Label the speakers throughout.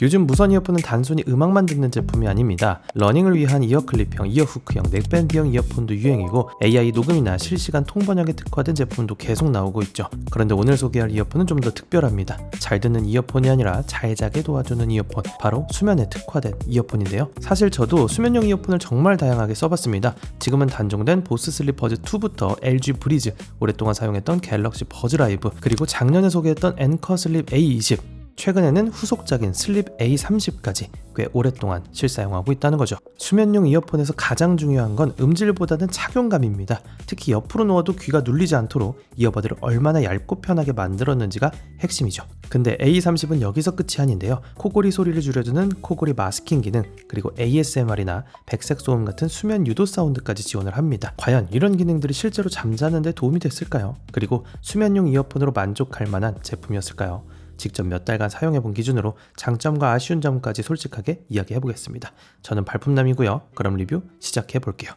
Speaker 1: 요즘 무선 이어폰은 단순히 음악만 듣는 제품이 아닙니다. 러닝을 위한 이어클립형, 이어후크형, 넥밴드형 이어폰도 유행이고 AI 녹음이나 실시간 통번역에 특화된 제품도 계속 나오고 있죠. 그런데 오늘 소개할 이어폰은 좀 더 특별합니다. 잘 듣는 이어폰이 아니라 잘 자게 도와주는 이어폰, 바로 수면에 특화된 이어폰인데요. 사실 저도 수면용 이어폰을 정말 다양하게 써봤습니다. 지금은 단종된 보스 슬립 버즈 2부터 LG 브리즈, 오랫동안 사용했던 갤럭시 버즈 라이브, 그리고 작년에 소개했던 앵커 슬립 A20, 최근에는 후속작인 슬립 A30까지 꽤 오랫동안 실사용하고 있다는 거죠. 수면용 이어폰에서 가장 중요한 건 음질보다는 착용감입니다. 특히 옆으로 누워도 귀가 눌리지 않도록 이어버드를 얼마나 얇고 편하게 만들었는지가 핵심이죠. 근데 A30은 여기서 끝이 아닌데요. 코골이 소리를 줄여주는 코골이 마스킹 기능, 그리고 ASMR이나 백색 소음 같은 수면 유도 사운드까지 지원을 합니다. 과연 이런 기능들이 실제로 잠자는 데 도움이 됐을까요? 그리고 수면용 이어폰으로 만족할 만한 제품이었을까요? 직접 몇 달간 사용해본 기준으로 장점과 아쉬운 점까지 솔직하게 이야기해보겠습니다. 저는 발품남이고요. 그럼 리뷰 시작해볼게요.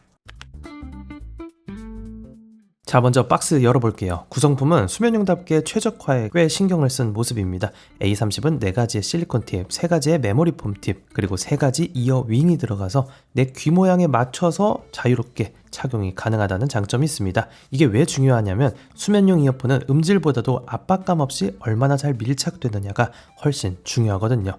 Speaker 1: 자, 먼저 박스 열어볼게요. 구성품은 수면용답게 최적화에 꽤 신경을 쓴 모습입니다. A30은 4가지의 실리콘 팁, 3가지의 메모리 폼 팁, 그리고 3가지 이어 윙이 들어가서 내 귀 모양에 맞춰서 자유롭게 착용이 가능하다는 장점이 있습니다. 이게 왜 중요하냐면 수면용 이어폰은 음질보다도 압박감 없이 얼마나 잘 밀착되느냐가 훨씬 중요하거든요.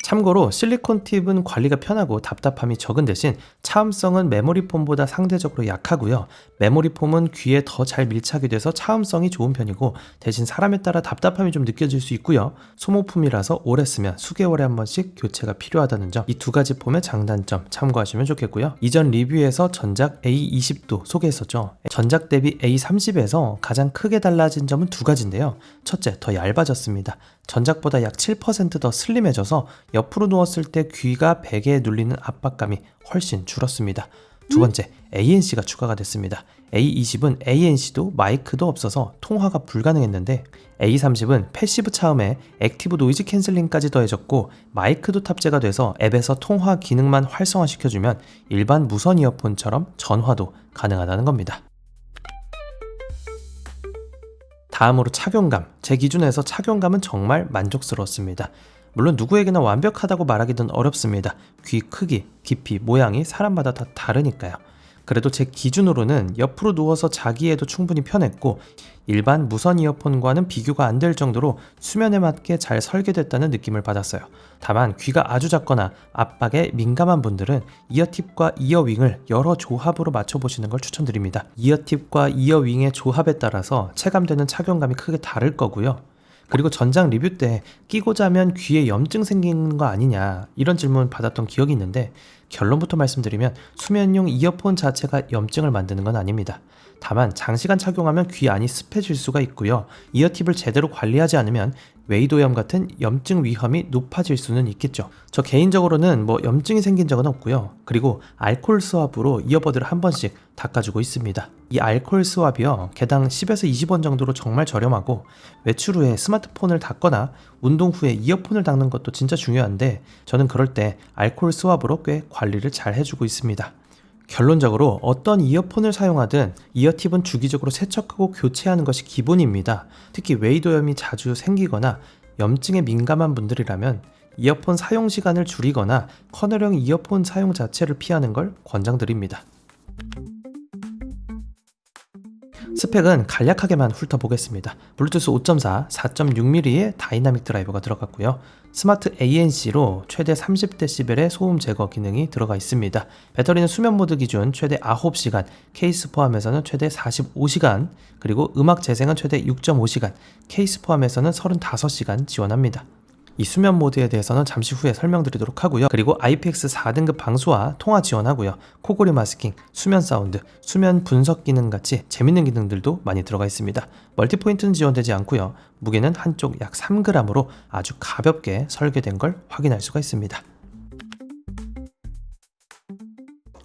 Speaker 1: 참고로 실리콘 팁은 관리가 편하고 답답함이 적은 대신 차음성은 메모리 폼보다 상대적으로 약하고요. 메모리 폼은 귀에 더 잘 밀착이 돼서 차음성이 좋은 편이고, 대신 사람에 따라 답답함이 좀 느껴질 수 있고요. 소모품이라서 오래 쓰면 수개월에 한 번씩 교체가 필요하다는 점, 이 두 가지 폼의 장단점 참고하시면 좋겠고요. 이전 리뷰에서 전작 A20도 소개했었죠. 전작 대비 A30에서 가장 크게 달라진 점은 두 가지인데요. 첫째, 더 얇아졌습니다. 전작보다 약 7% 더 슬림해져서 옆으로 누웠을 때 귀가 베개에 눌리는 압박감이 훨씬 줄었습니다. 두 번째, ANC가 추가가 됐습니다. A20은 ANC도 마이크도 없어서 통화가 불가능했는데 A30은 패시브 차음에 액티브 노이즈 캔슬링까지 더해졌고 마이크도 탑재가 돼서 앱에서 통화 기능만 활성화시켜주면 일반 무선 이어폰처럼 전화도 가능하다는 겁니다. 다음으로 착용감. 제 기준에서 착용감은 정말 만족스러웠습니다. 물론 누구에게나 완벽하다고 말하기는 어렵습니다. 귀 크기, 깊이, 모양이 사람마다 다 다르니까요. 그래도 제 기준으로는 옆으로 누워서 자기에도 충분히 편했고 일반 무선 이어폰과는 비교가 안 될 정도로 수면에 맞게 잘 설계됐다는 느낌을 받았어요. 다만 귀가 아주 작거나 압박에 민감한 분들은 이어팁과 이어윙을 여러 조합으로 맞춰보시는 걸 추천드립니다. 이어팁과 이어윙의 조합에 따라서 체감되는 착용감이 크게 다를 거고요. 그리고 전작 리뷰 때 끼고 자면 귀에 염증 생기는 거 아니냐 이런 질문 받았던 기억이 있는데, 결론부터 말씀드리면 수면용 이어폰 자체가 염증을 만드는 건 아닙니다. 다만 장시간 착용하면 귀 안이 습해질 수가 있고요. 이어팁을 제대로 관리하지 않으면 웨이도염 같은 염증 위험이 높아질 수는 있겠죠. 저 개인적으로는 염증이 생긴 적은 없고요. 그리고 알코올 스왑으로 이어버드를 한 번씩 닦아주고 있습니다. 이 알코올 스왑이요, 개당 10에서 20원 정도로 정말 저렴하고 외출 후에 스마트폰을 닦거나 운동 후에 이어폰을 닦는 것도 진짜 중요한데 저는 그럴 때 알코올 스왑으로 꽤 관리를 잘 해주고 있습니다. 결론적으로 어떤 이어폰을 사용하든 이어팁은 주기적으로 세척하고 교체하는 것이 기본입니다. 특히 웨이도염이 자주 생기거나 염증에 민감한 분들이라면 이어폰 사용 시간을 줄이거나 커널형 이어폰 사용 자체를 피하는 걸 권장드립니다. 스펙은 간략하게만 훑어보겠습니다. 블루투스 5.4, 4.6mm의 다이나믹 드라이버가 들어갔고요. 스마트 ANC로 최대 30dB의 소음 제거 기능이 들어가 있습니다. 배터리는 수면 모드 기준 최대 9시간, 케이스 포함해서는 최대 45시간, 그리고 음악 재생은 최대 6.5시간, 케이스 포함해서는 35시간 지원합니다. 이 수면 모드에 대해서는 잠시 후에 설명드리도록 하고요. 그리고 IPX 4등급 방수와 통화 지원하고요. 코골이 마스킹, 수면 사운드, 수면 분석 기능 같이 재밌는 기능들도 많이 들어가 있습니다. 멀티포인트는 지원되지 않고요. 무게는 한쪽 약 3g으로 아주 가볍게 설계된 걸 확인할 수가 있습니다.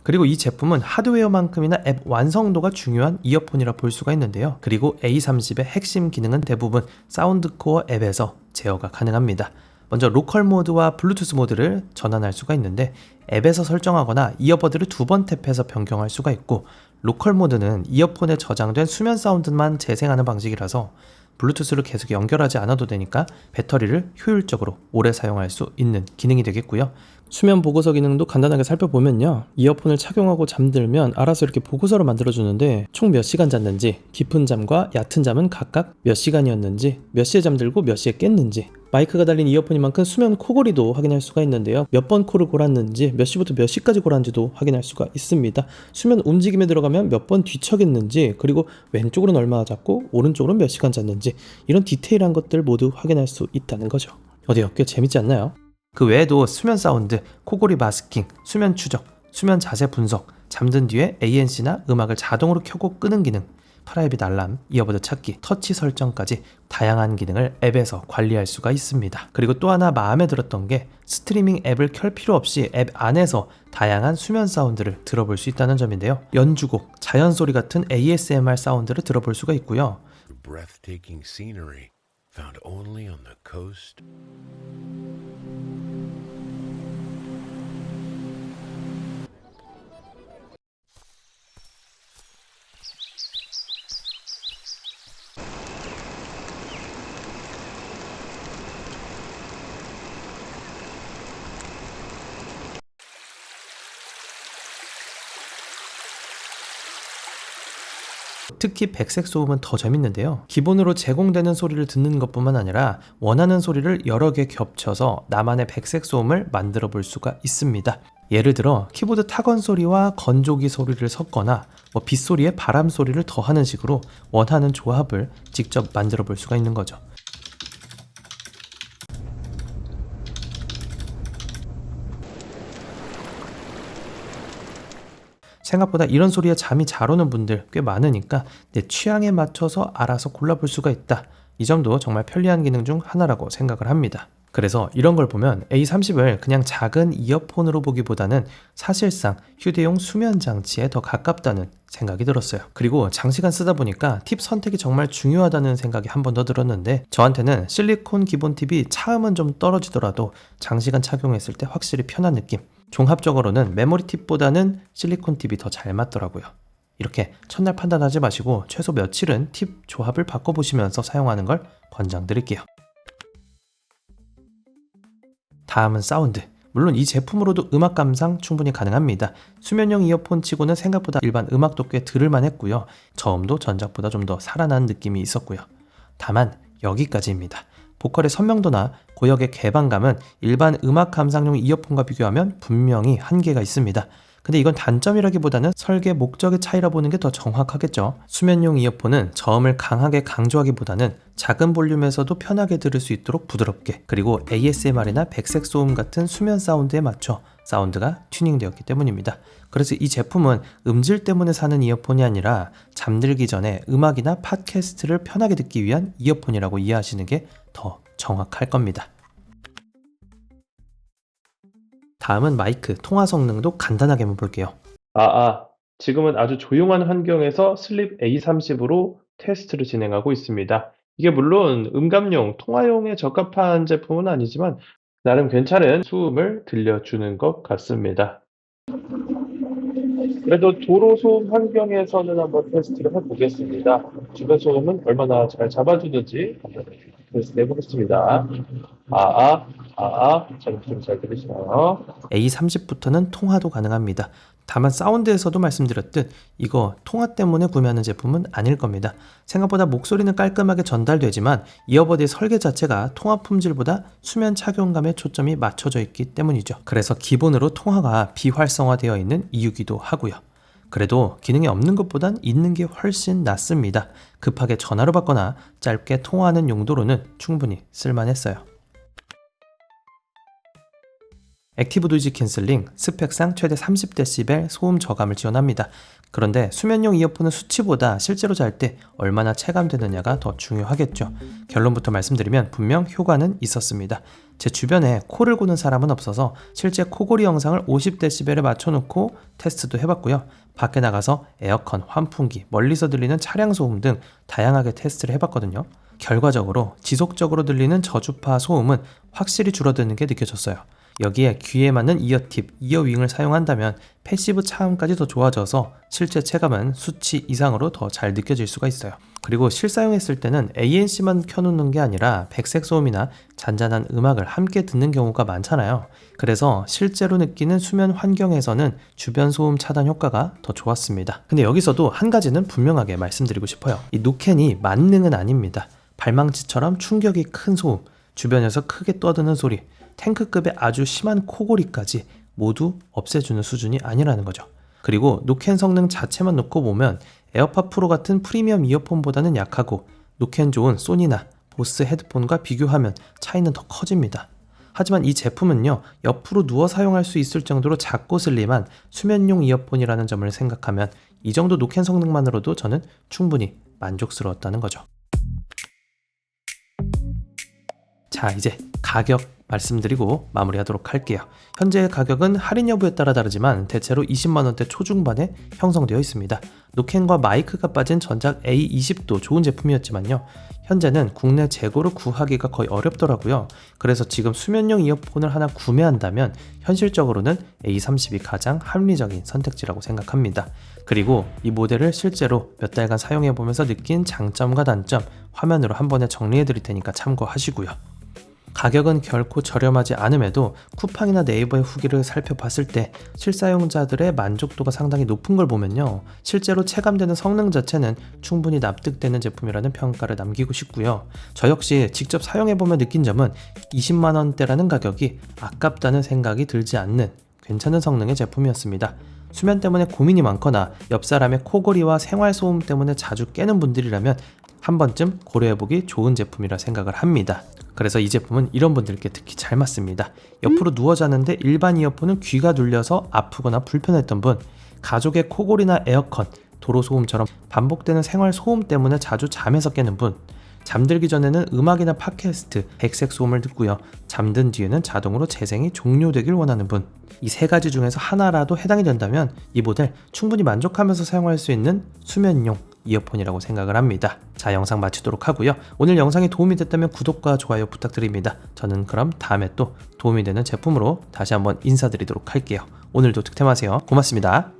Speaker 1: 그리고 이 제품은 하드웨어만큼이나 앱 완성도가 중요한 이어폰이라 볼 수가 있는데요. 그리고 A30의 핵심 기능은 대부분 사운드코어 앱에서 제어가 가능합니다. 먼저 로컬 모드와 블루투스 모드를 전환할 수가 있는데 앱에서 설정하거나 이어버드를 2번 탭해서 변경할 수가 있고, 로컬 모드는 이어폰에 저장된 수면 사운드만 재생하는 방식이라서 블루투스를 계속 연결하지 않아도 되니까 배터리를 효율적으로 오래 사용할 수 있는 기능이 되겠고요. 수면 보고서 기능도 간단하게 살펴보면요, 이어폰을 착용하고 잠들면 알아서 이렇게 보고서를 만들어주는데 총 몇 시간 잤는지, 깊은 잠과 얕은 잠은 각각 몇 시간이었는지, 몇 시에 잠들고 몇 시에 깼는지, 마이크가 달린 이어폰이만큼 수면 코골이도 확인할 수가 있는데요, 몇 번 코를 골았는지, 몇 시부터 몇 시까지 골았는지도 확인할 수가 있습니다. 수면 움직임에 들어가면 몇 번 뒤척였는지, 그리고 왼쪽으로는 얼마나 잤고 오른쪽으로는 몇 시간 잤는지, 이런 디테일한 것들 모두 확인할 수 있다는 거죠. 어때요? 꽤 재밌지 않나요? 그 외에도 수면 사운드, 코골이 마스킹, 수면 추적, 수면 자세 분석, 잠든 뒤에 ANC나 음악을 자동으로 켜고 끄는 기능, 프라이빗 알람, 이어버드 찾기, 터치 설정까지 다양한 기능을 앱에서 관리할 수가 있습니다. 그리고 또 하나 마음에 들었던 게 스트리밍 앱을 켤 필요 없이 앱 안에서 다양한 수면 사운드를 들어볼 수 있다는 점인데요. 연주곡, 자연소리 같은 ASMR 사운드를 들어볼 수가 있고요.
Speaker 2: Breathtaking scenery found only on the coast.
Speaker 1: 특히 백색 소음은 더 재밌는데요. 기본으로 제공되는 소리를 듣는 것뿐만 아니라 원하는 소리를 여러 개 겹쳐서 나만의 백색 소음을 만들어 볼 수가 있습니다. 예를 들어 키보드 타건 소리와 건조기 소리를 섞거나 빗소리에 바람 소리를 더하는 식으로 원하는 조합을 직접 만들어 볼 수가 있는 거죠. 생각보다 이런 소리에 잠이 잘 오는 분들 꽤 많으니까 내 취향에 맞춰서 알아서 골라볼 수가 있다. 이 점도 정말 편리한 기능 중 하나라고 생각을 합니다. 그래서 이런 걸 보면 A30을 그냥 작은 이어폰으로 보기보다는 사실상 휴대용 수면 장치에 더 가깝다는 생각이 들었어요. 그리고 장시간 쓰다 보니까 팁 선택이 정말 중요하다는 생각이 한 번 더 들었는데, 저한테는 실리콘 기본 팁이 차음은 좀 떨어지더라도 장시간 착용했을 때 확실히 편한 느낌, 종합적으로는 메모리 팁보다는 실리콘 팁이 더 잘 맞더라고요. 이렇게 첫날 판단하지 마시고 최소 며칠은 팁 조합을 바꿔보시면서 사용하는 걸 권장드릴게요. 다음은 사운드. 물론 이 제품으로도 음악 감상 충분히 가능합니다. 수면용 이어폰 치고는 생각보다 일반 음악도 꽤 들을만 했고요. 저음도 전작보다 좀 더 살아난 느낌이 있었고요. 다만 여기까지입니다. 보컬의 선명도나 고역의 개방감은 일반 음악 감상용 이어폰과 비교하면 분명히 한계가 있습니다. 근데 이건 단점이라기보다는 설계 목적의 차이라 보는 게 더 정확하겠죠. 수면용 이어폰은 저음을 강하게 강조하기보다는 작은 볼륨에서도 편하게 들을 수 있도록 부드럽게, 그리고 ASMR이나 백색 소음 같은 수면 사운드에 맞춰 사운드가 튜닝되었기 때문입니다. 그래서 이 제품은 음질 때문에 사는 이어폰이 아니라 잠들기 전에 음악이나 팟캐스트를 편하게 듣기 위한 이어폰이라고 이해하시는 게 더 정확할 겁니다. 다음은 마이크, 통화 성능도 간단하게 한번 볼게요. 지금은 아주 조용한 환경에서 슬립 A30으로 테스트를 진행하고 있습니다. 이게 물론 음감용, 통화용에 적합한 제품은 아니지만 나름 괜찮은 소음을 들려주는 것 같습니다. 그래도 도로 소음 환경에서는 한번 테스트를 해보겠습니다. 주변 소음은 얼마나 잘 잡아주는지 한번 테스트 해보겠습니다. 제 목소리 잘 들리시나요? A30부터는 통화도 가능합니다. 다만 사운드에서도 말씀드렸듯 이거 통화 때문에 구매하는 제품은 아닐 겁니다. 생각보다 목소리는 깔끔하게 전달되지만 이어버드의 설계 자체가 통화 품질보다 수면 착용감에 초점이 맞춰져 있기 때문이죠. 그래서 기본으로 통화가 비활성화되어 있는 이유기도 하고요. 그래도 기능이 없는 것보단 있는 게 훨씬 낫습니다. 급하게 전화로 받거나 짧게 통화하는 용도로는 충분히 쓸만했어요. 액티브 노이즈 캔슬링, 스펙상 최대 30dB 소음 저감을 지원합니다. 그런데 수면용 이어폰은 수치보다 실제로 잘 때 얼마나 체감되느냐가 더 중요하겠죠. 결론부터 말씀드리면 분명 효과는 있었습니다. 제 주변에 코를 고는 사람은 없어서 실제 코골이 영상을 50dB에 맞춰놓고 테스트도 해봤고요. 밖에 나가서 에어컨, 환풍기, 멀리서 들리는 차량 소음 등 다양하게 테스트를 해봤거든요. 결과적으로 지속적으로 들리는 저주파 소음은 확실히 줄어드는 게 느껴졌어요. 여기에 귀에 맞는 이어팁, 이어윙을 사용한다면 패시브 차음까지 더 좋아져서 실제 체감은 수치 이상으로 더 잘 느껴질 수가 있어요. 그리고 실사용했을 때는 ANC만 켜놓는 게 아니라 백색 소음이나 잔잔한 음악을 함께 듣는 경우가 많잖아요. 그래서 실제로 느끼는 수면 환경에서는 주변 소음 차단 효과가 더 좋았습니다. 근데 여기서도 한 가지는 분명하게 말씀드리고 싶어요. 이 노캔이 만능은 아닙니다. 발망치처럼 충격이 큰 소음, 주변에서 크게 떠드는 소리, 탱크급의 아주 심한 코골이까지 모두 없애주는 수준이 아니라는 거죠. 그리고 노캔 성능 자체만 놓고 보면 에어팟 프로 같은 프리미엄 이어폰보다는 약하고 노캔 좋은 소니나 보스 헤드폰과 비교하면 차이는 더 커집니다. 하지만 이 제품은요, 옆으로 누워 사용할 수 있을 정도로 작고 슬림한 수면용 이어폰이라는 점을 생각하면 이 정도 노캔 성능만으로도 저는 충분히 만족스러웠다는 거죠. 자, 이제 가격 말씀드리고 마무리하도록 할게요. 현재 가격은 할인 여부에 따라 다르지만 대체로 20만원대 초중반에 형성되어 있습니다. 노캔과 마이크가 빠진 전작 A20도 좋은 제품이었지만요, 현재는 국내 재고로 구하기가 거의 어렵더라고요. 그래서 지금 수면용 이어폰을 하나 구매한다면 현실적으로는 A30이 가장 합리적인 선택지라고 생각합니다. 그리고 이 모델을 실제로 몇 달간 사용해보면서 느낀 장점과 단점 화면으로 한 번에 정리해드릴 테니까 참고하시고요. 가격은 결코 저렴하지 않음에도 쿠팡이나 네이버의 후기를 살펴봤을 때 실사용자들의 만족도가 상당히 높은 걸 보면요, 실제로 체감되는 성능 자체는 충분히 납득되는 제품이라는 평가를 남기고 싶고요. 저 역시 직접 사용해보면 느낀 점은 20만원대라는 가격이 아깝다는 생각이 들지 않는 괜찮은 성능의 제품이었습니다. 수면 때문에 고민이 많거나 옆 사람의 코골이와 생활소음 때문에 자주 깨는 분들이라면 한 번쯤 고려해보기 좋은 제품이라 생각을 합니다. 그래서 이 제품은 이런 분들께 특히 잘 맞습니다. 옆으로 누워 자는데 일반 이어폰은 귀가 눌려서 아프거나 불편했던 분, 가족의 코골이나 에어컨, 도로 소음처럼 반복되는 생활 소음 때문에 자주 잠에서 깨는 분, 잠들기 전에는 음악이나 팟캐스트, 백색 소음을 듣고요, 잠든 뒤에는 자동으로 재생이 종료되길 원하는 분, 이 세 가지 중에서 하나라도 해당이 된다면 이 모델 충분히 만족하면서 사용할 수 있는 수면용 이어폰이라고 생각을 합니다. 자, 영상 마치도록 하고요. 오늘 영상이 도움이 됐다면 구독과 좋아요 부탁드립니다. 저는 그럼 다음에 또 도움이 되는 제품으로 다시 한번 인사드리도록 할게요. 오늘도 득템하세요. 고맙습니다.